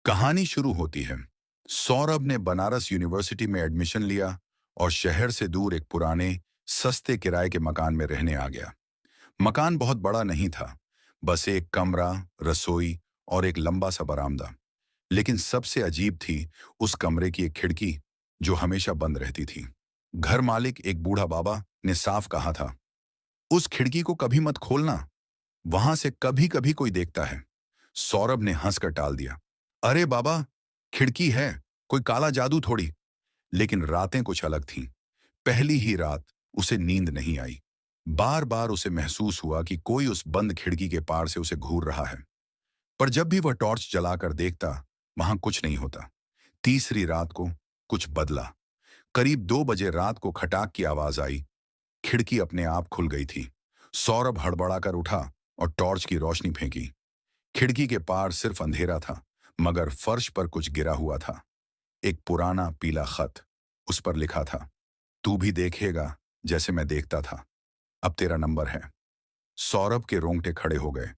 कहानी शुरू होती है। सौरभ ने बनारस यूनिवर्सिटी में एडमिशन लिया और शहर से दूर एक पुराने सस्ते किराए के मकान में रहने आ गया। मकान बहुत बड़ा नहीं था, बस एक कमरा, रसोई और एक लंबा सा बरामदा। लेकिन सबसे अजीब थी उस कमरे की एक खिड़की जो हमेशा बंद रहती थी। घर मालिक, एक बूढ़ा बाबा, ने साफ कहा था, उस खिड़की को कभी मत खोलना, वहां से कभी कभी कोई देखता है। सौरभ ने हंसकर टाल दिया, अरे बाबा, खिड़की है, कोई काला जादू थोड़ी। लेकिन रातें कुछ अलग थीं। पहली ही रात उसे नींद नहीं आई। बार बार उसे महसूस हुआ कि कोई उस बंद खिड़की के पार से उसे घूर रहा है। पर जब भी वह टॉर्च जलाकर देखता, वहां कुछ नहीं होता। तीसरी रात को कुछ बदला। करीब 2 बजे रात को खटाक की आवाज आई। खिड़की अपने आप खुल गई थी। सौरभ हड़बड़ाकर उठा और टॉर्च की रोशनी फेंकी। खिड़की के पार सिर्फ अंधेरा था, मगर फर्श पर कुछ गिरा हुआ था। एक पुराना पीला खत। उस पर लिखा था, तू भी देखेगा जैसे मैं देखता था, अब तेरा नंबर है। सौरभ के रोंगटे खड़े हो गए।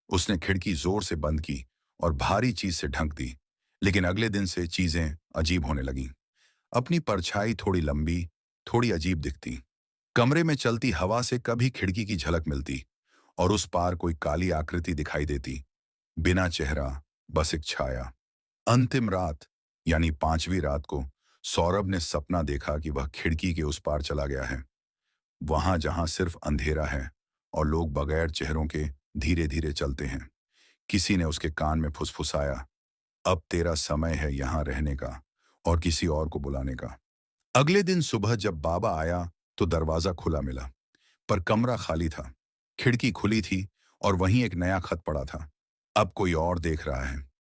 उसने खिड़की जोर से बंद की और भारी चीज से ढक दी। लेकिन अगले दिन से चीजें अजीब होने लगीं। अपनी परछाई थोड़ी लंबी, थोड़ी अजीब दिखती। कमरे में चलती हवा से कभी खिड़की की झलक मिलती और उस पार कोई काली आकृति दिखाई देती, बिना चेहरा, बस एक छाया। अंतिम रात, यानी 5वीं रात को, सौरभ ने सपना देखा कि वह खिड़की के उस पार चला गया है, वहां जहां सिर्फ अंधेरा है और लोग बगैर चेहरों के धीरे धीरे चलते हैं। किसी ने उसके कान में फुसफुसाया, अब तेरा समय है यहां रहने का और किसी और को बुलाने का। अगले दिन सुबह जब बाबा आया तो दरवाजा खुला मिला, पर कमरा खाली था। खिड़की खुली थी और वहीं एक नया खत पड़ा था, अब कोई और देख रहा है।